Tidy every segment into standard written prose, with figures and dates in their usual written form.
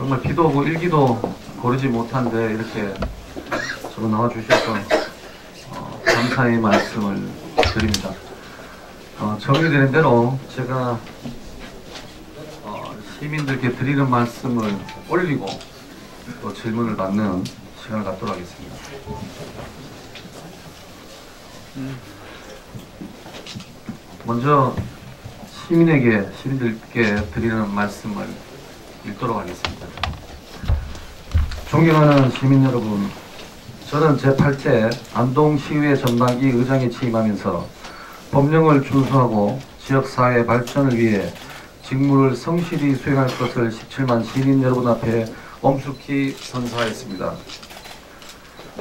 정말 비도 오고 일기도 고르지 못한데 이렇게 저로 나와주셔서 감사의 말씀을 드립니다. 정리되는 대로 제가 시민들께 드리는 말씀을 올리고 또 질문을 받는 시간을 갖도록 하겠습니다. 먼저 시민들께 드리는 말씀을 읽도록 하겠습니다. 존경하는 시민 여러분, 저는 제8대 안동시의회 전반기 의장에 취임하면서 법령을 준수하고 지역사회 발전을 위해 직무를 성실히 수행할 것을 17만 시민 여러분 앞에 엄숙히 선사했습니다.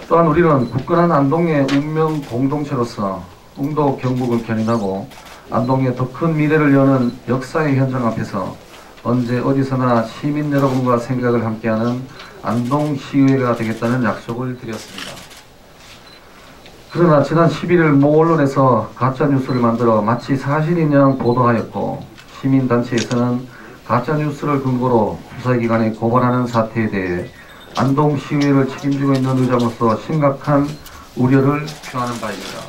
또한 우리는 굳건한 안동의 운명 공동체로서 웅도 경북을 견인하고 안동의 더 큰 미래를 여는 역사의 현장 앞에서 언제 어디서나 시민 여러분과 생각을 함께하는 안동시의회가 되겠다는 약속을 드렸습니다. 그러나 지난 11일 모 언론에서 가짜뉴스를 만들어 마치 사실인 양 보도하였고 시민단체에서는 가짜뉴스를 근거로 수사기관에 고발하는 사태에 대해 안동시의회를 책임지고 있는 의장으로서 심각한 우려를 표하는 바입니다.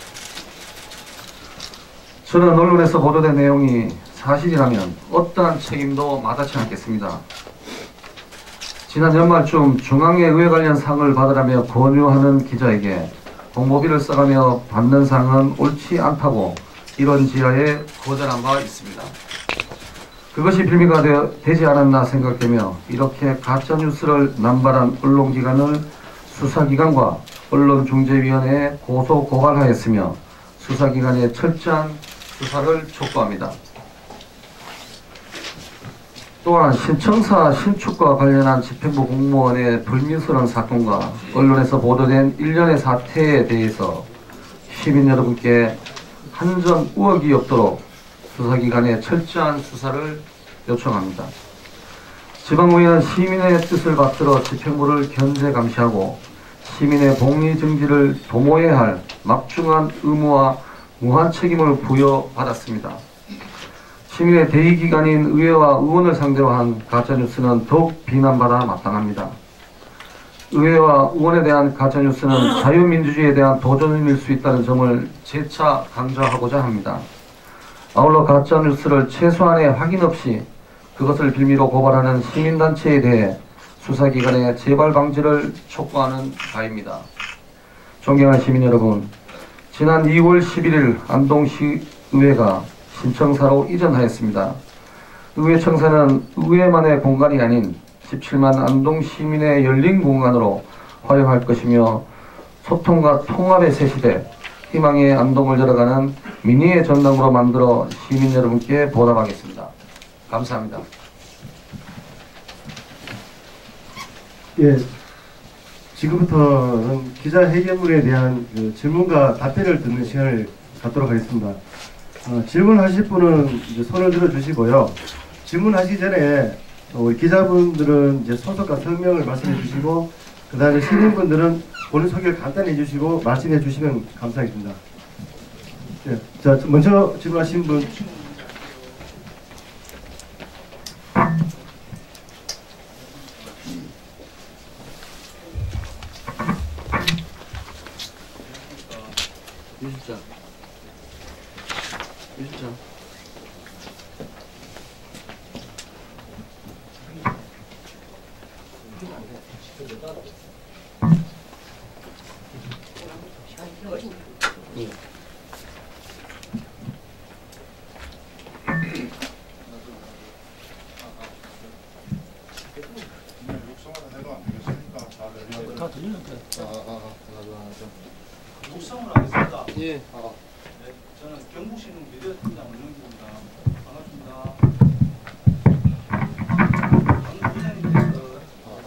저는 언론에서 보도된 내용이 사실이라면 어떠한 책임도 마다치 않겠습니다. 지난 연말쯤 중앙회 의회 관련 상을 받으라며 권유하는 기자에게 홍보비를 써가며 받는 상은 옳지 않다고 이런 지하에 거절한 바 있습니다. 그것이 빌미가 되지 않았나 생각되며 이렇게 가짜뉴스를 남발한 언론기관을 수사기관과 언론중재위원회에 고소 고발하였으며 수사기관의 철저한 수사를 촉구합니다. 또한 신청사 신축과 관련한 집행부 공무원의 불미스러운 사건과 언론에서 보도된 일련의 사태에 대해서 시민 여러분께 한 점 의혹이 없도록 수사기관의 철저한 수사를 요청합니다. 지방의회는 시민의 뜻을 받들어 집행부를 견제 감시하고 시민의 복리 정지를 도모해야 할 막중한 의무와 무한 책임을 부여받았습니다. 시민의 대의기관인 의회와 의원을 상대로 한 가짜뉴스는 더욱 비난받아 마땅합니다. 의회와 의원에 대한 가짜뉴스는 자유민주주의에 대한 도전일 수 있다는 점을 재차 강조하고자 합니다. 아울러 가짜뉴스를 최소한의 확인 없이 그것을 빌미로 고발하는 시민단체에 대해 수사기관의 재발 방지를 촉구하는 바입니다. 존경하는 시민 여러분, 지난 2월 11일 안동시의회가 신청사로 이전하였습니다. 의회 청사는 의회만의 공간이 아닌 17만 안동 시민의 열린 공간으로 활용할 것이며 소통과 통합의 새 시대, 희망의 안동을 열어가는 민의의 전당으로 만들어 시민 여러분께 보답하겠습니다. 감사합니다. 예, 지금부터는 기자회견문에 대한 질문과 답변을 듣는 시간을 갖도록 하겠습니다. 질문하실 분은 이제 손을 들어주시고요. 질문하시기 전에 우리 기자분들은 이제 소속과 성명을 말씀해 주시고, 그 다음에 시민분들은 본인 소개를 간단히 해주시고 말씀해 주시면 감사하겠습니다. 네, 자, 먼저 질문하신 분. 유실장. 다 들리는데. 국성을 하겠습니다. 예. 네, 저는 경북신문 미디어 팀장 문영기입니다. 반갑습니다. 방금 부장님께서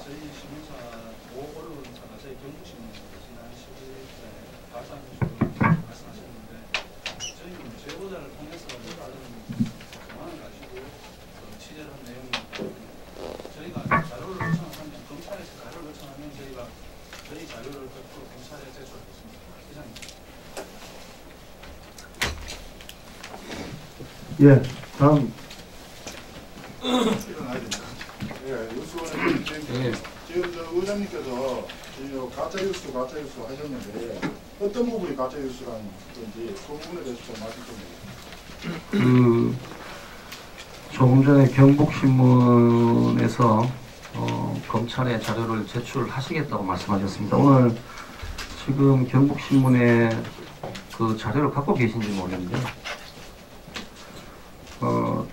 저희 신문사 언론사가 저희 경북신문 지난 10일에 발사하시고 말씀하셨는데 저희는 제보자를 통해서 다른 정황을 가지고 취재를 한 내용입니다. 저희가 자료를 요청하면 검찰에서 자료를 요청하면 저희가 저희 자료를 듣고 검찰에 제출하겠습니다. 이상입니다. 예, 다음. 일어나야 됩니다. 예, 뉴스원의 예. 지금 저 의장님께서 지금 가짜뉴스 하셨는데 어떤 부분이 가짜뉴스라는 건지 그 부분에 대해서 좀 말씀 좀 해주세요. 그 조금 전에 경북신문에서 검찰에 자료를 제출하시겠다고 말씀하셨습니다. 오늘 지금 경북신문에 그 자료를 갖고 계신지 모르겠는데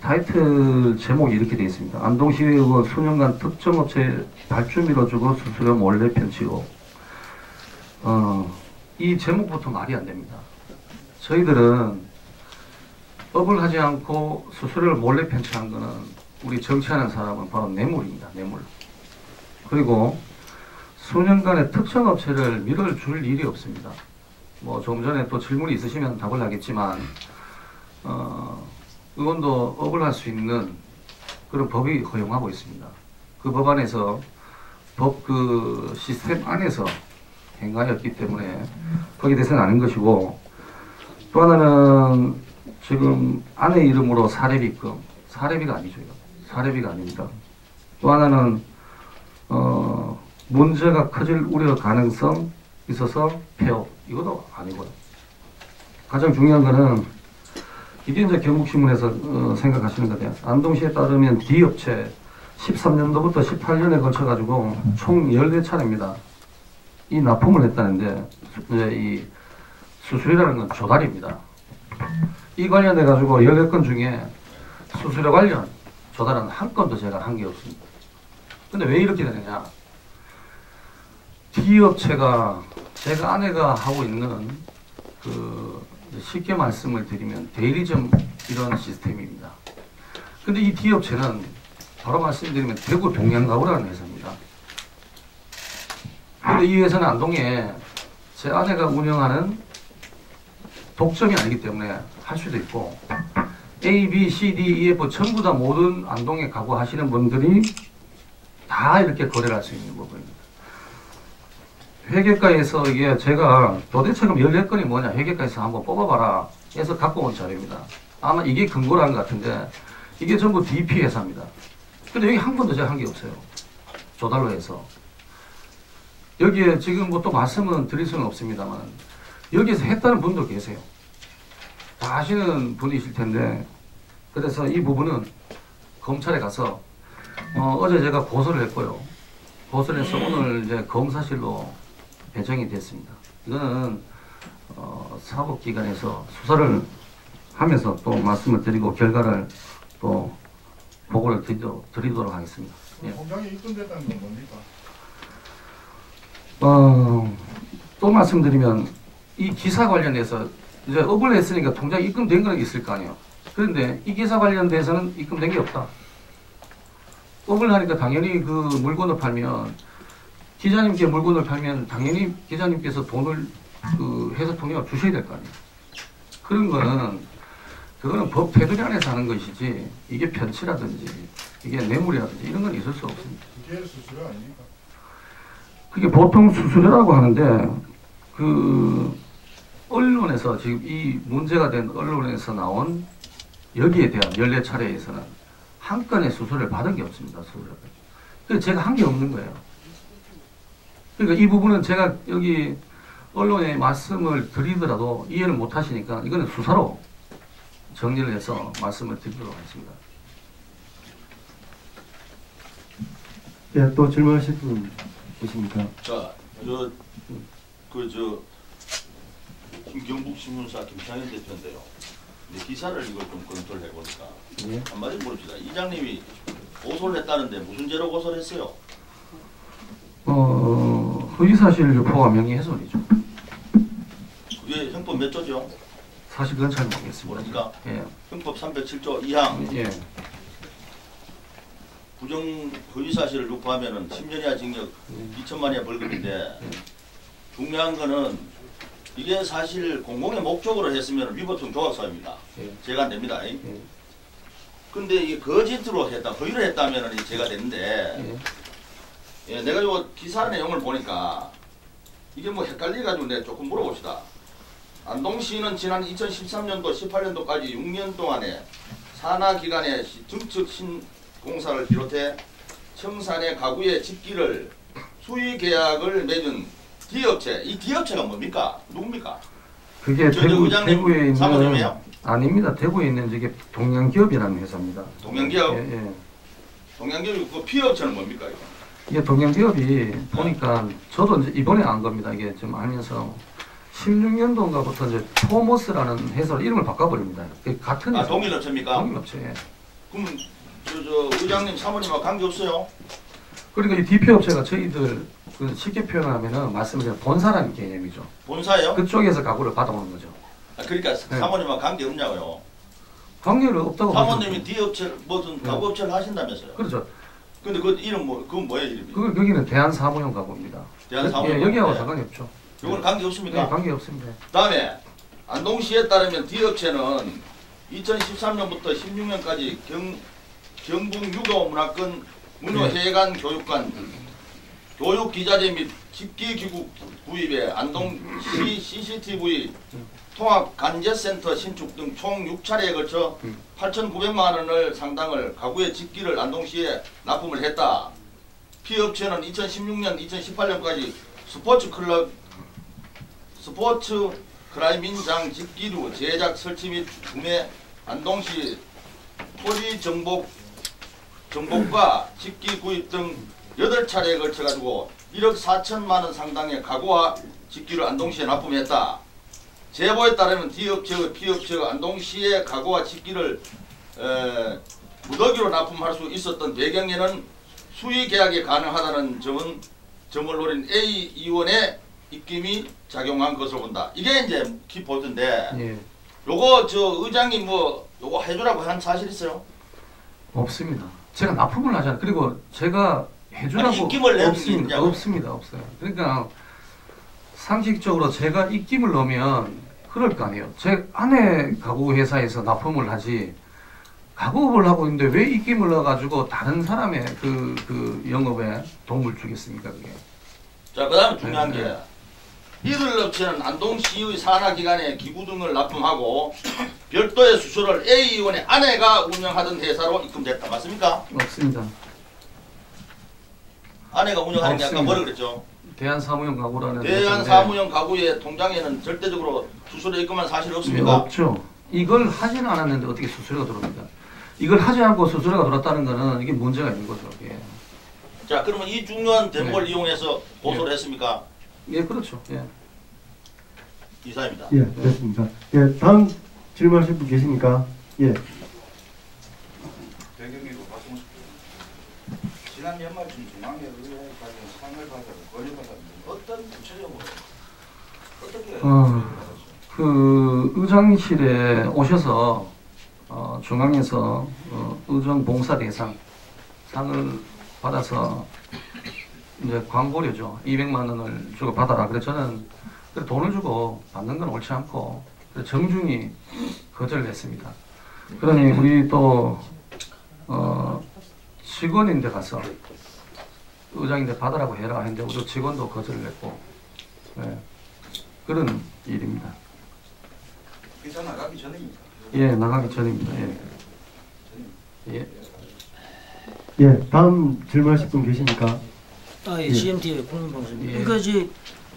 타이틀 제목이 이렇게 되어 있습니다. 안동시의 의원 수년간 특정업체 발주 밀어주고 수수료 몰래 편취고. 이 제목부터 말이 안 됩니다. 저희들은 업을 하지 않고 수수료를 몰래 편취한 거는 우리 정치하는 사람은 바로 뇌물입니다. 뇌물. 그리고 수년간의 특정업체를 밀어줄 일이 없습니다. 뭐 조금 전에 또 질문이 있으시면 답을 하겠지만 의원도 업을 할 수 있는 그런 법이 허용하고 있습니다. 그 법안에서 법 그 시스템 안에서 행하였기 때문에 거기에 대해서는 아닌 것이고, 또 하나는 지금 아내 이름으로 사례비금, 사례비가 아니죠. 사례비가 아닙니다. 또 하나는 문제가 커질 우려 가능성 있어서 폐업, 이것도 아니고요. 가장 중요한 거는 이게 이제 경북신문에서 생각하시는 거예요. 안동시에 따르면 D업체 13년도부터 18년에 걸쳐가지고 총 14차례입니다. 이 납품을 했다는데, 이제 이 수수료라는 건 조달입니다. 이 관련해가지고 14건 중에 수수료 관련 조달은 한 건도 제가 한 게 없습니다. 근데 왜 이렇게 되느냐? D업체가 제가 아내가 하고 있는 그 쉽게 말씀을 드리면 대리점 이런 시스템입니다. 근데 이 D업체는 바로 말씀드리면 대구 동양가구라는 회사입니다. 근데 이 회사는 안동에 제 아내가 운영하는 독점이 아니기 때문에 할 수도 있고, A, B, C, D, E, F 전부 다 모든 안동에 가구 하시는 분들이 다 이렇게 거래를 할 수 있는 부분입니다. 회계과에서 이게 제가 도대체금 14건이 뭐냐, 회계과에서 한번 뽑아봐라 해서 갖고 온 자료입니다. 아마 이게 근거로 한 것 같은데, 이게 전부 DP 회사입니다. 근데 여기 한 번도 제가 한 게 없어요. 조달로 해서. 여기에 지금 뭐 또 말씀은 드릴 수는 없습니다만, 여기에서 했다는 분도 계세요. 다 아시는 분이실 텐데, 그래서 이 부분은 검찰에 가서 어제 제가 고소를 했고요. 고소를 해서 오늘 이제 검사실로 배정이 됐습니다. 이거는 사법기관에서 수사를 하면서 또 말씀을 드리고 결과를 또 보고를 드리도록 하겠습니다. 예. 공장에 입건됐다는 건 뭡니까? 또 말씀드리면 이 기사 관련해서 이제 업을 했으니까 통장에 입금된 건 있을 거 아니에요. 그런데 이 기사 관련돼서는 입금된 게 없다. 업을 하니까 당연히 그 물건을 팔면, 기자님께 물건을 팔면 당연히 기자님께서 돈을 그 회사 통장에 주셔야 될 거 아니에요. 그런 거는 그거는 법 테두리 안에서 하는 것이지, 이게 편취라든지 이게 뇌물이라든지 이런 건 있을 수 없습니다. 그게 수수료 아닙니까? 그게 보통 수수료라고 하는데, 그 언론에서 지금 이 문제가 된 언론에서 나온 여기에 대한 14차례에서는 한 건의 수수료를 받은 게 없습니다. 수수료를. 그래서 제가 한 게 없는 거예요. 그러니까 이 부분은 제가 여기 언론에 말씀을 드리더라도 이해를 못 하시니까 이거는 수사로 정리를 해서 말씀을 드리도록 하겠습니다. 예, 또 질문하실 분 계십니까? 자, 김경북신문사 김창현 대표인데요. 기사를 이걸 좀 검토를 해보니까 예. 한마디 물읍시다. 이장님이 고소를 했다는데 무슨 죄로 고소를 했어요? 허위사실 유포와 명예훼손이죠. 그게 형법 몇 조죠? 사실 그건 잘 모르겠습니다. 모르니까 예. 형법 307조 2항 예. 부정 허위사실을 유포하면은 10년 이하 징역 2천만 이하 벌금인데, 중요한 거는 이게 사실 공공의 목적으로 했으면 위법성 조각사유입니다. 예. 죄가 안 됩니다. 예. 근데 이게 거짓으로 했다, 허위로 했다면은 죄가 되는데, 예, 내가 요 기사 내용을 보니까 이게 뭐 헷갈려가지고 내가 조금 물어봅시다. 안동시는 지난 2013년도 18년도까지 6년 동안에 산하기관의 증축 신공사를 비롯해 청산의 가구의 집기를 수의 계약을 맺은 D업체, 이 D업체가 뭡니까? 누굽니까? 그게 저 의장님 대구에 있는 사무님이에요? 아닙니다. 대구에 있는 저게 동양기업이라는 회사입니다. 동양기업? 예, 예. 동양기업이 그 P업체는 뭡니까? 이거? 이게 동양기업이 보니까 저도 이제 이번에 안 겁니다. 이게 좀 알면서 16년도인가부터 이제 토머스라는 회사로 이름을 바꿔버립니다. 그게 같은 아 회사. 동일업체입니까? 동일업체. 예. 그러면 저 의장님 사모님하고 관계 없어요? 그러니까 이 DP업체가 저희들 그 쉽게 표현하면은 말씀드린 본사라는 개념이죠. 본사예요? 그쪽에서 가구를 받아오는 거죠. 아, 그러니까 사모님하고 관계 없냐고요? 관계를 없다고 사모님이 보시면- D업체 무슨 네. 가구업체를 하신다면서요? 그렇죠. 근데 그 이름 뭐 그건 뭐예요 이름이? 여기는 대한사무용 가구입니다. 대한사무용 예, 여기하고 네. 상관이 없죠. 이거는 관계 없습니까? 네, 관계 없습니다. 다음에 안동시에 따르면 D업체는 2013년부터 16년까지 경북 유도문화권 문화회관 교육관 교육기자재 및 집기기구 구입에 안동시 CCTV 통합간제센터 신축 등 총 6차례에 걸쳐 8,900만 원을 상당을 가구의 집기를 안동시에 납품을 했다. P업체는 2016년, 2018년까지 스포츠 클라이밍장 집기류 제작 설치 및 구매 안동시 토지 정복과 집기 구입 등 8차례에 걸쳐 가지고 1억 4천만 원 상당의 가구와 집기를 안동시에 납품했다. 제보에 따르면 D업체와 P업체가 안동시의 가구와 집기를 무더기로 납품할 수 있었던 배경에는 수의 계약이 가능하다는 점을 노린 A 의원의 입김이 작용한 것으로 본다. 이게 이제 키포인트인데 예, 요거 저 의장님 뭐 요거 해주라고 한 사실 있어요? 없습니다. 제가 납품을 하잖아요. 그리고 제가 해주라고 아니, 입김을 내는 게 없습니다. 있냐고. 없습니다. 없어요. 그러니까 상식적으로 제가 입김을 넣으면 그럴 거 아니에요. 제 아내 가구 회사에서 납품을 하지 가구업을 하고 있는데 왜 입김을 넣어가지고 다른 사람의 그 영업에 도움을 주겠습니까? 그게. 자, 그 다음에 중요한 네, 게 네. 이들 업체는 안동시의 산하기관에 기구 등을 납품하고 별도의 수소를 A 의원의 아내가 운영하던 회사로 입금됐다. 맞습니까? 없습니다. 아내가 운영하는 게 아까 없습니다. 뭐라 그랬죠? 대한사무용 가구라는 대한사무용 가구의 통장에는 절대적으로 수수료 입금한 사실이 예, 없습니까? 없죠. 이걸 하지는 않았는데 어떻게 수수료가 들어옵니까? 이걸 하지 않고 수수료가 들어왔다는 거는 이게 문제가 있는 거죠. 예, 자, 그러면 이 중요한 대목을 네. 이용해서 고소를 했습니까? 예 그렇죠. 예. 이사입니다. 예, 됐습니다. 예, 다음 질문하실 분 계십니까? 예. 대경리로 말씀하십시오. 지난 연말쯤 중앙회 의회까지 상을 받아 권유받았는데 어떤 구체적으로 어떻게 그 의장실에 오셔서 중앙에서 의정 봉사 대상 상을 받아서 이제 광고료죠. 200만 원을 주고 받아라. 그래서 저는 그래 돈을 주고 받는 건 옳지 않고 그래서 정중히 거절을 했습니다. 그러니 우리 또 직원인데 가서 의장인데 받으라고 해라 했는데 우리 직원도 거절을 했고 네, 그런 일입니다. 기사 나가기 전입니까? 예, 나가기 전입니다. 예. 예. 예, 다음 질문하실 분 계십니까? 아, 예, 예. GMT 국민방송입니다. 예. 그러니까 이제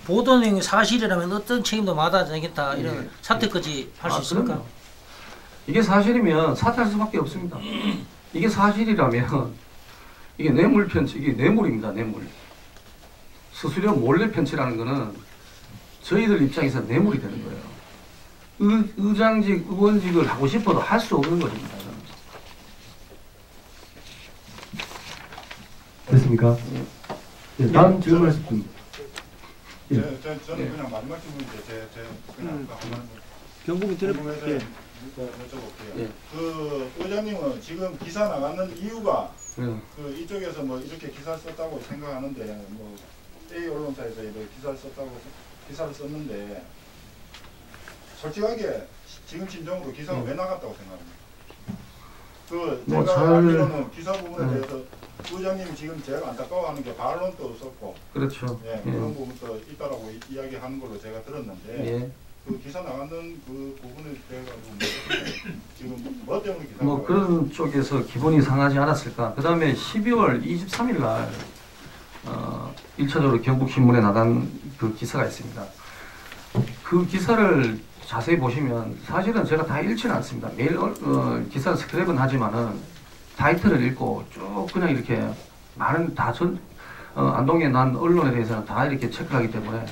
보도 내용이 사실이라면 어떤 책임도 마다하지 않겠다 이런 예. 사태까지 할 수 있습니까? 그럼요. 이게 사실이면 사퇴할 수밖에 없습니다. 이게 사실이라면 이게 뇌물 편취, 이게 뇌물입니다. 뇌물. 수수료 몰래 편취라는 거는 저희들 입장에서 뇌물이 되는 거예요. 의장직, 의원직을 하고 싶어도 할 수 없는 것입니다. 됐습니까? 예, 다음 질문하실 분. 예. 저는 예. 그냥 마지막 질문인데 제 그냥 아까 한 말씀 경북이 궁금해서 예. 여쭤볼게요. 예. 그 의장님은 지금 기사 나가는 이유가 예. 그 이쪽에서 뭐 이렇게 기사를 썼다고 생각하는데 뭐 A 언론사에서 이렇게 기사를 썼는데 솔직하게 지금 심정으로 기사가 왜 나갔다고 생각합니까? 그 뭐 제가 잘- 알기로는 기사 부분에 네. 대해서 의장님이 지금 제일 안타까워하는 게 반론도 썼고 그렇죠. 예, 예. 그런 부분도 있다라고 이야기하는 걸로 제가 들었는데 예. 그 기사 나가는 그 부분에 대해 가지고 지금 뭐 때문에 기사가 뭐 그런 쪽에서 기분이 상하지 않았을까. 그 다음에 12월 23일 날 1차적으로 경북신문에 나간 그 기사가 있습니다. 그 기사를 자세히 보시면 사실은 제가 다 읽지는 않습니다. 매일 기사 스크랩은 하지만은 타이틀을 읽고 쭉 그냥 이렇게 많은 안동에 난 언론에 대해서는 다 이렇게 체크를 하기 때문에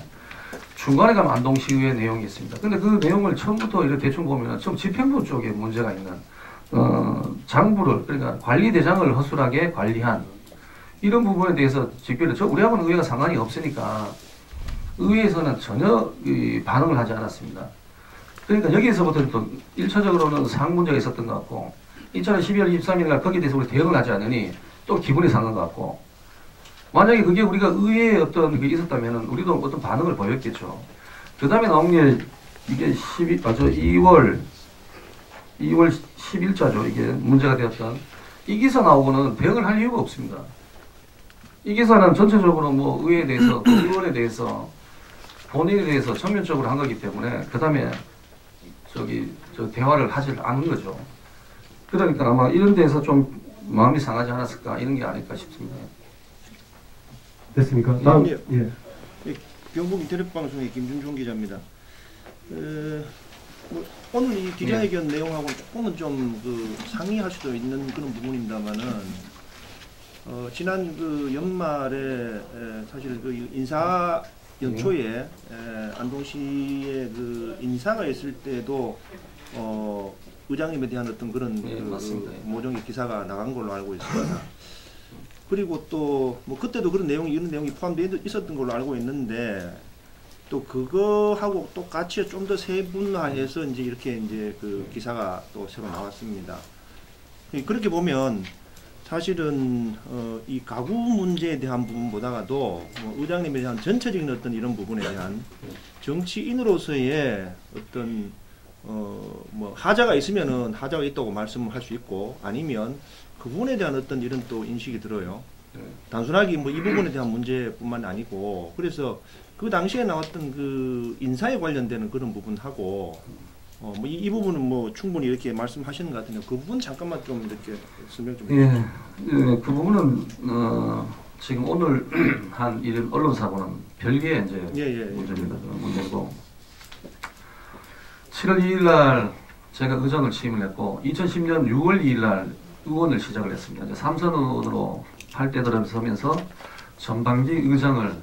중간에 가면 안동시의회 내용이 있습니다. 근데 그 내용을 처음부터 이렇게 대충 보면 처음 집행부 쪽에 문제가 있는 장부를, 그러니까 관리대장을 허술하게 관리한 이런 부분에 대해서 직결을, 우리하고는 의회가 상관이 없으니까 의회에서는 전혀 반응을 하지 않았습니다. 그러니까 여기에서부터 또 1차적으로는 사항 문제가 있었던 것 같고 2차는 12월 23일 날 거기에 대해서 우리 대응을 하지 않으니 또 기분이 상한 것 같고, 만약에 그게 우리가 의회에 어떤 게 있었다면 우리도 어떤 반응을 보였겠죠. 그 다음에 나온 게 이게 2월 10일자죠. 이게 문제가 되었던 이 기사 나오고는 대응을 할 이유가 없습니다. 이 기사는 전체적으로 뭐 의회에 대해서 그 의원에 대해서 본인에 대해서 전면적으로 한 거기 때문에 그 다음에 대화를 하지 않은 거죠. 그러니까 아마 이런 데서 좀 마음이 상하지 않았을까, 이런 게 아닐까 싶습니다. 됐습니까? 다음. 예. 예. 경북 인터넷 방송의 김준종 기자입니다. 뭐 오늘 이 기자회견 내용하고는 조금은 좀 상의할 수도 있는 그런 부분입니다만은 지난 그 연말에 사실 그 인사 연초에 안동시의 그 인사가 있을 때도 의장님에 대한 어떤 그런 맞습니다. 모종의 기사가 나간 걸로 알고 있습니다. 그리고 또 뭐 그때도 그런 내용이, 이런 내용이 포함되어 있었던 걸로 알고 있는데, 또 그거하고 똑같이 좀 더 세분화해서 이제 그 기사가 또 새로 나왔습니다. 그렇게 보면 사실은 이 가구 문제에 대한 부분보다도 뭐 의장님에 대한 전체적인 어떤 이런 부분에 대한 정치인으로서의 어떤 뭐 하자가 있으면은 하자가 있다고 말씀을 할 수 있고, 아니면 그 부분에 대한 어떤 이런 또 인식이 들어요. 단순하게 뭐 이 부분에 대한 문제뿐만 아니고, 그래서 그 당시에 나왔던 그 인사에 관련되는 그런 부분하고 뭐 이 부분은 뭐 충분히 이렇게 말씀하시는 것 같은데, 그 부분 잠깐만 좀 이렇게 설명 좀 해주세요. 예, 그 부분은 지금 오늘 한 이런 언론사고는 별개의 이제 문제입니다. 문제고, 7월 2일 날 제가 의장을 취임을 했고 2010년 6월 2일 날 의원을 시작을 했습니다. 이제 3선 의원으로 8대 들어서면서 전반기 의장을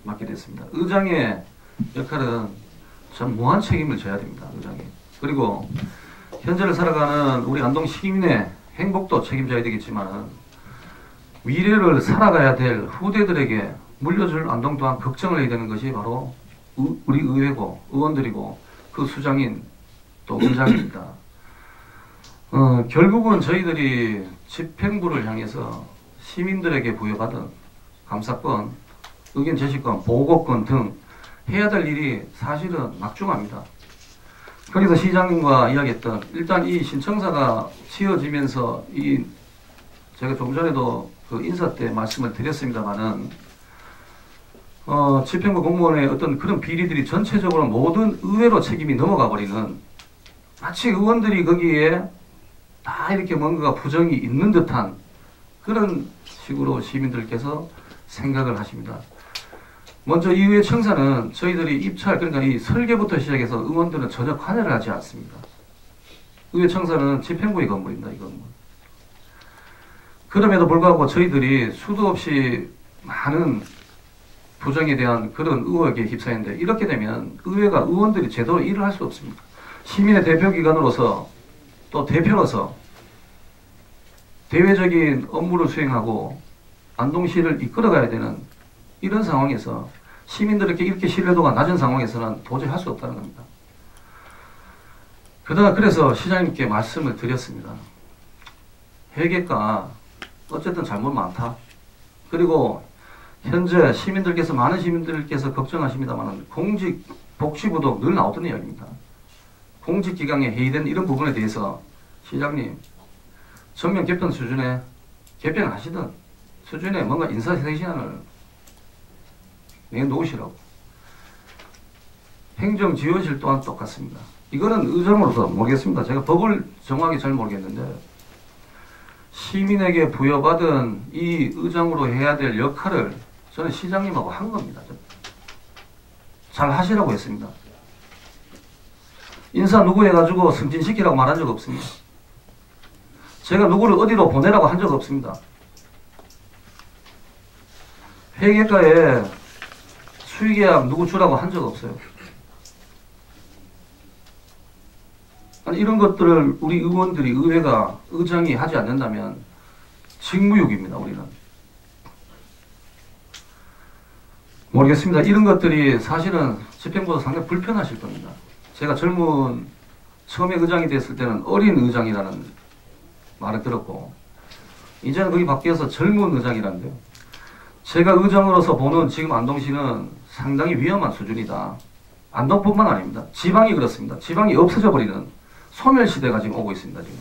맡게 됐습니다. 의장의 역할은 참 무한 책임을 져야 됩니다. 의장이. 그리고 현재를 살아가는 우리 안동 시민의 행복도 책임져야 되겠지만 미래를 살아가야 될 후대들에게 물려줄 안동 또한 걱정을 해야 되는 것이 바로 우리 의회고 의원들이고 그 수장인 또 의장입니다. 결국은 저희들이 집행부를 향해서 시민들에게 부여받은 감사권, 의견 제시권, 보고권 등 해야 될 일이 사실은 막중합니다. 그래서 시장님과 이야기했던, 일단 이 신청사가 지어지면서 제가 조금 전에도 그 인사 때 말씀을 드렸습니다만은 집행부 공무원의 어떤 그런 비리들이 전체적으로 모든 의회로 책임이 넘어가 버리는, 마치 의원들이 거기에 다 이렇게 뭔가 부정이 있는 듯한 그런 식으로 시민들께서 생각을 하십니다. 먼저 이 의회 청사는 저희들이 입찰, 그러니까 이 설계부터 시작해서 의원들은 전혀 관여를 하지 않습니다. 의회 청사는 집행부의 건물입니다. 이 건물. 그럼에도 불구하고 저희들이 수도 없이 많은 부정에 대한 그런 의혹에 휩싸이는데, 이렇게 되면 의회가 의원들이 제대로 일을 할 수 없습니다. 시민의 대표기관으로서 또 대표로서 대외적인 업무를 수행하고 안동시를 이끌어가야 되는 이런 상황에서 시민들에게 이렇게 신뢰도가 낮은 상황에서는 도저히 할 수 없다는 겁니다. 그래서 시장님께 말씀을 드렸습니다. 회계가 어쨌든 잘못 많다. 그리고 현재 많은 시민들께서 걱정하십니다만 공직 복지부도 늘 나오던 이야기입니다. 공직기강에 해이된 이런 부분에 대해서 시장님 전면 개편 수준에 개편을 하시든 수준에 뭔가 인사쇄신안을 내놓으시라고. 행정지원실 또한 똑같습니다. 이거는 의정으로서 모르겠습니다. 제가 법을 정확히 잘 모르겠는데 시민에게 부여받은 이 의장으로 해야 될 역할을 저는 시장님하고 한 겁니다. 잘 하시라고 했습니다. 인사 누구 해가지고 승진시키라고 말한 적 없습니다. 제가 누구를 어디로 보내라고 한 적 없습니다. 회계과에 수의계약 누구 주라고 한 적 없어요. 아니, 이런 것들을 우리 의원들이 의회가 의장이 하지 않는다면 직무유기입니다. 우리는 모르겠습니다. 이런 것들이 사실은 집행부도 상당히 불편하실 겁니다. 제가 처음에 의장이 됐을 때는 어린 의장이라는 말을 들었고 이제는 거기 바뀌어서 젊은 의장이라는데요. 제가 의장으로서 보는 지금 안동시는 상당히 위험한 수준이다. 안동뿐만 아닙니다. 지방이 그렇습니다. 지방이 없어져 버리는 소멸시대가 지금 오고 있습니다. 지금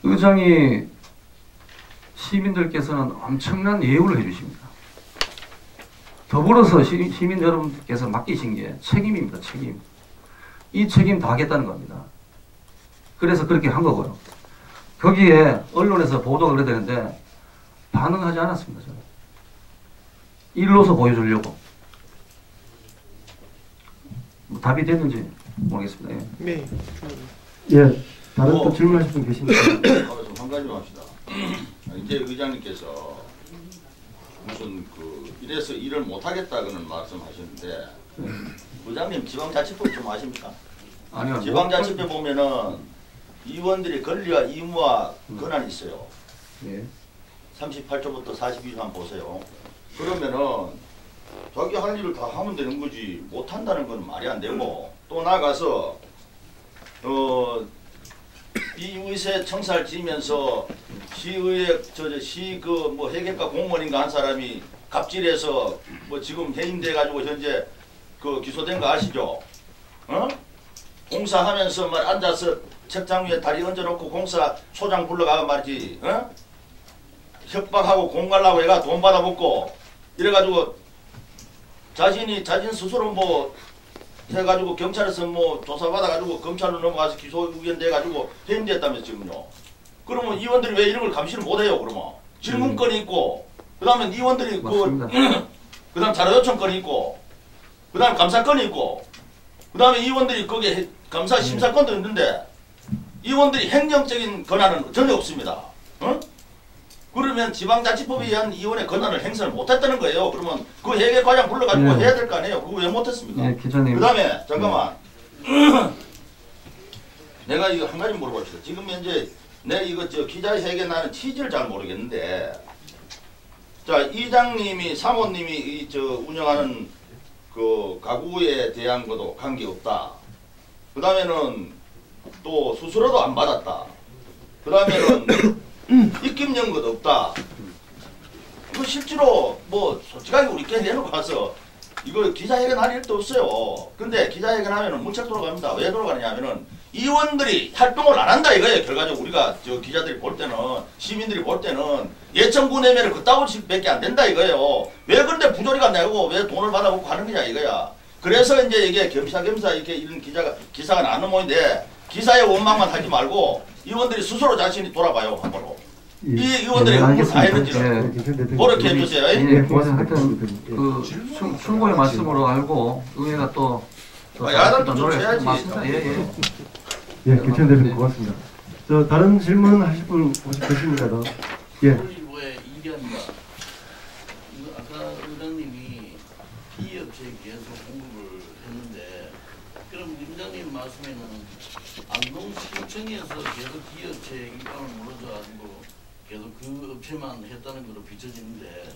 의장이 시민들께서는 엄청난 예우를 해주십니다. 더불어서 시민 여러분께서 맡기신 게 책임입니다. 책임. 이 책임 다 하겠다는 겁니다. 그래서 그렇게 한 거고요. 거기에 언론에서 보도가 그래야 되는데 반응하지 않았습니다. 저는. 일로서 보여주려고. 뭐 답이 됐는지 모르겠습니다. 예. 네. 예, 다른 또 질문하실 분 계십니까? 한 가지만 합시다. 이제 의장님께서 무슨 이래서 일을 못하겠다고는 말씀하셨는데 의장님 지방자치법 좀 아십니까? 아니요. 지방자치법 보면은 의원들의 권리와 의무와 권한이 있어요. 예. 38조부터 42조 한번 보세요. 그러면은 자기 할 일을 다 하면 되는 거지 못한다는 건 말이 안 되고 또 나가서 비의세 청사를 지면서 시의회 뭐 회계과 공무원인가 한 사람이 갑질해서 뭐 지금 해임돼 가지고 현재 기소된 거 아시죠? 어? 공사하면서 말 앉아서 책장 위에 다리 얹어놓고 공사 소장 불러가고 말이지. 어? 협박하고 공갈라고 해가 돈 받아먹고 이래가지고 자신 스스로 뭐 해가지고 경찰에서 뭐 조사받아가지고 검찰로 넘어가서 기소 의견 돼가지고 해임됐다면서 지금요. 그러면 의원들이 왜 이런 걸 감시를 못해요? 그러면 질문권이 있고 그 다음에 의원들이 그 다음 자료 요청권이 있고 그 다음에 감사권이 있고 그 다음에 의원들이 거기에 감사 심사권도 있는데 의원들이 행정적인 권한은 전혀 없습니다. 어? 그러면 지방자치법에 의한 의원의 권한을 행사를 못했다는 거예요. 그러면 그 회계과장 불러가지고 해야 될 거 아니에요. 그거 왜 못했습니까? 예, 기자님. 그 다음에 잠깐만. 내가 이거 한 가지 물어봅시다. 지금 현재 내가 이거 기자회견 나는 취지를 잘 모르겠는데 자 이장님이 사모님이 운영하는 그 가구에 대한 것도 관계없다. 그 다음에는 또 수수료도 안 받았다. 그 다음에는 입김 연것 없다. 그 실제로 뭐 솔직하게 우리끼리 내놓고 가서 이거 기자회견 할 일도 없어요. 근데 기자회견 하면은 문책 돌아갑니다. 왜 돌아가느냐면은 의원들이 활동을 안 한다 이거예요. 결과적으로 우리가 기자들이 볼 때는 시민들이 볼 때는 예천구 내면을 그따구씩밖에 안 된다 이거예요. 왜 근데 부조리가 내고 왜 돈을 받아먹고 하는 거냐 이거야. 그래서 이제 이게 겸사겸사 이렇게 이런 기사가 나는 모인데 기사의 원망만 하지 말고 의원들이 스스로 자신이 돌아봐요 한번로. 예. 이 의원들이 업무를 다 했는지는 그렇게 해주세요. 예, 하여튼 충고의 말씀으로 알고 의회가 또 야당도 좀 줘야지. 맞습니다. 예. 예, 교천 대표님 고맙습니다. 저 다른 질문 하실 분 혹시 계십니까? 더? 예. 왜 이견과 아까 의장님이 D업체에 계속 공급을 했는데 그럼 위원장님 말씀에는 안동시청에서 계속 D업체에 입감을 물어줘가지고 계속 그 업체만 했다는 걸로 비춰지는데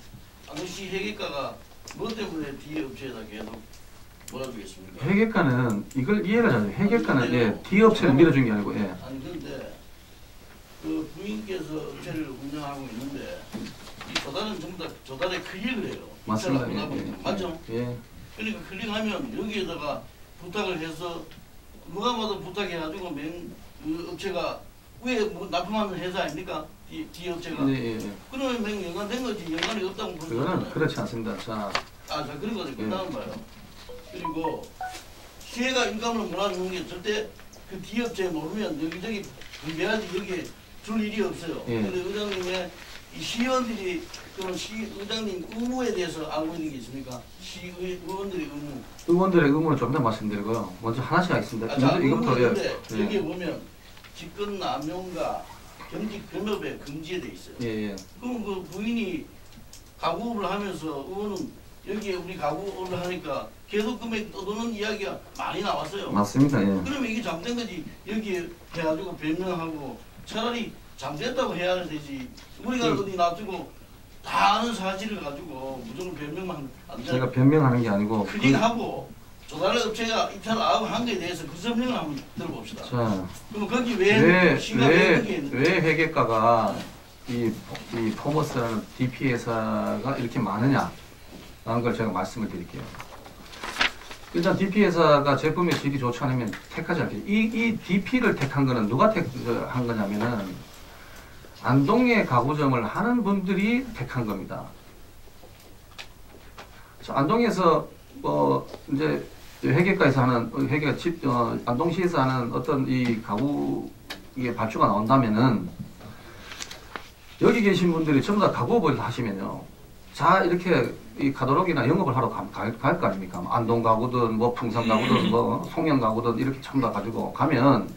안동시 회계과가 뭐 때문에 D업체에다 계속 몰아주겠습니까? 회계과는 이걸 이해가 잘 돼요. 회계과는 예, D업체를 밀어준 게 아니고 예. 아니 근데 그 부인께서 업체를 운영하고 있는데 이 조달은 전부 다 조달에 클릭을 해요. 맞습니다. 하다 보니까. 맞죠? 예. 그러니까 클릭하면 여기에다가 부탁을 해서 누가 뭐든 부탁해가지고 그 업체가 왜 뭐 납품하는 회사 아닙니까? D 업체가. 예. 그러면 연관된 거지 연관이 없다고 볼 수 그거는 없잖아요. 그렇지 않습니다. 자, 자 그런 거죠. 끝나는 거예요. 그리고 시혜가 인감을 몰아주는 게 절대 그 D업체에 모르면 여기저기 분배하지 여기에 줄 일이 없어요. 예. 근데 의장님의 이 시의원들이 그런 시의장님 의무에 대해서 알고 있는 게 있습니까? 시의원들의 의무. 의원들의 의무는 좀 더 말씀드리고요. 먼저 하나씩 하겠습니다. 자, 이것부터 의무인데 예. 여기에 보면 직권 남용과 경직 금업에 금지에 돼 있어요. 예, 예. 그럼 그 부인이 가구업을 하면서 의원은 여기에 우리 가구업을 하니까 계속 금액 떠도는 이야기가 많이 나왔어요. 맞습니다. 예. 그러면 이게 잘못된 거지. 여기에 해가지고 변명하고 차라리 잘못됐다고 해야 되지. 우리가 어디 놔두고 다 아는 사실을 가지고 무조건 변명만 안 돼. 제가 변명하는 게 아니고 클릭하고 조달 업체가 이탈하고 한 거에 대해서 그 설명을 한번 들어봅시다. 자, 그럼 거기 왜 왜 회계가가 이 포머스라는 DP 회사가 이렇게 많으냐라는 걸 제가 말씀을 드릴게요. 일단 DP 회사가 제품의 질이 좋지 않으면 택하지 않겠죠. 이 DP를 택한 거는 누가 택한 거냐면은 안동에 가구점을 하는 분들이 택한 겁니다. 자, 안동에서 이제 회계가에서 하는 회계가 안동시에서 하는 어떤 이 가구 이게 발주가 나온다면은 여기 계신 분들이 전부 다 가구업을 하시면요. 자, 이렇게 이 카talog이나 영업을 하러 갈 거 아닙니까? 안동 가구든 뭐 풍산 가구든 뭐 송영 가구든 이렇게 전부 다 가지고 가면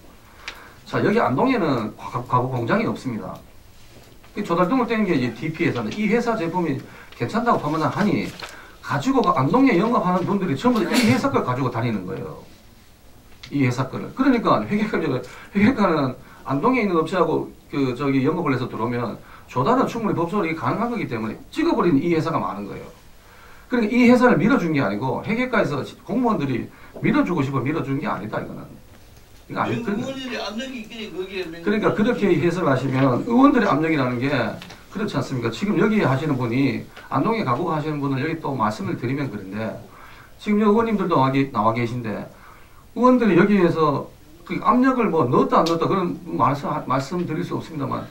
자, 여기 안동에는 가구 공장이 없습니다. 이 조달등을 떼는 게 이제 DP 회사인데 이 회사 제품이 괜찮다고 판단하니 가지고 안동에 영업하는 분들이 전부 다 이 회사 걸 가지고 다니는 거예요. 이 회사 거를. 그러니까 회계가는 안동에 있는 업체하고 저기 영업을 해서 들어오면 조달은 충분히 법적으로 가능한 거기 때문에 찍어버리는 이 회사가 많은 거예요. 그러니까 이 회사를 밀어준 게 아니고 회계가에서 공무원들이 밀어주고 싶어 밀어준 게 아니다 이거는. 이거 아니, 의원들이 압력이 있기에 거기에 그러니까 그렇게 해석을 하시면 의원들의 압력이라는 게 그렇지 않습니까? 지금 여기 하시는 분이 안동에 가구 하시는 분을 여기 또 말씀을 드리면 그런데 지금 의원님들도 나와 계신데 의원들이 여기에서 그 압력을 뭐 넣었다 안 넣었다 그런 말씀 드릴 수 없습니다만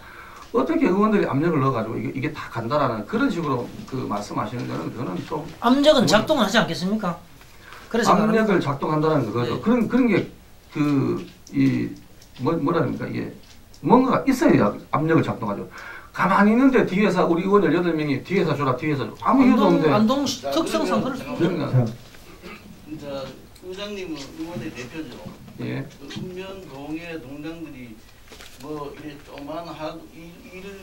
어떻게 의원들이 압력을 넣어가지고 이게 다 간다라는 그런 식으로 그 말씀하시는 거는 그거는 좀 압력은 작동을 하지 않겠습니까? 그래서 압력을 작동한다는 거죠. 네. 그런 게 뭐랍니까 이게 뭔가가 있어야 압력을 작동하죠. 가만히 있는데 뒤에서 우리 의원 18명이 뒤에서 줘라 뒤에서 아무 이유도 없는데 안동 특성상 그럴 수 있죠. 그러니까 진짜 의장님은 의원의 대표죠. 예. 그 읍면동의 동장들이 뭐 이래 조그만 일을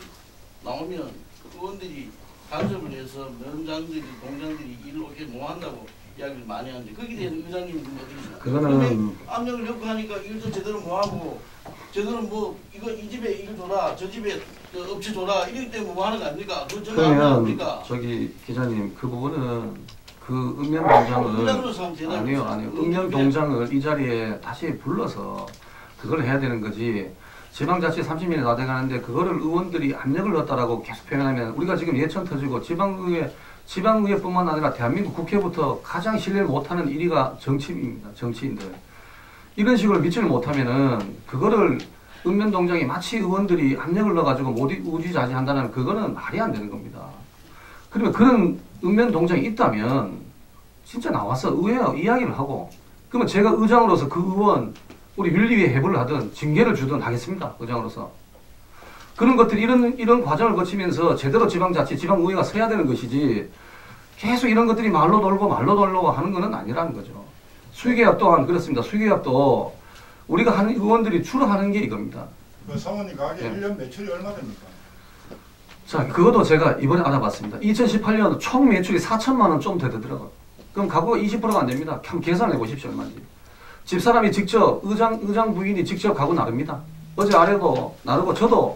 나오면 의원들이 간섭을 해서 면장들이 동장들이 일을 이렇게 못 한다고 이야기를 많이 하는데 거기에 대해서 의장님은 어떻게 생각하세요? 그거는 압력을 넣고 하니까 일도 제대로 못 하고 제대로 뭐 이거 이 집에 일 줘라 저 집에 그 업체 줘라 이럴 때 뭐 하는 거 아닙니까? 그거 전혀 안 그러면 합니까? 저기 기자님 그 부분은 그 읍면동장을 아니요 읍면동장을 이 자리에 다시 불러서 그걸 해야 되는 거지. 지방자치 30년이 다 돼가는데 그거를 의원들이 압력을 넣었다라고 계속 표현하면 우리가 지금 예천 터지고 지방의회뿐만 아니라 대한민국 국회부터 가장 신뢰를 못하는 1위가 정치인입니다. 정치인들. 이런 식으로 미치를 못하면은 그거를 읍면동장이 마치 의원들이 압력을 넣어가지고 우지자지한다는 그거는 말이 안 되는 겁니다. 그러면 그런 읍면동장이 있다면 진짜 나와서 의회와 이야기를 하고 그러면 제가 의장으로서 그 의원 우리 윤리위에 해부를 하든 징계를 주든 하겠습니다. 의장으로서. 그런 것들이 이런 과정을 거치면서 제대로 지방자치, 지방의회가 서야 되는 것이지 계속 이런 것들이 말로 돌고 하는 것은 아니라는 거죠. 수의계약 또한 그렇습니다. 수의계약도 우리가 하는 의원들이 주로 하는 게 이겁니다. 그 사모님 가게 네. 1년 매출이 얼마 됩니까? 자, 그것도 제가 이번에 알아봤습니다. 2018년 총 매출이 4천만 원 좀 되더라고요. 그럼 가구가 20%가 안 됩니다. 한번 계산해 보십시오. 얼마인지. 집사람이 직접, 의장 부인이 직접 가구 나릅니다. 어제 아래도 나르고 저도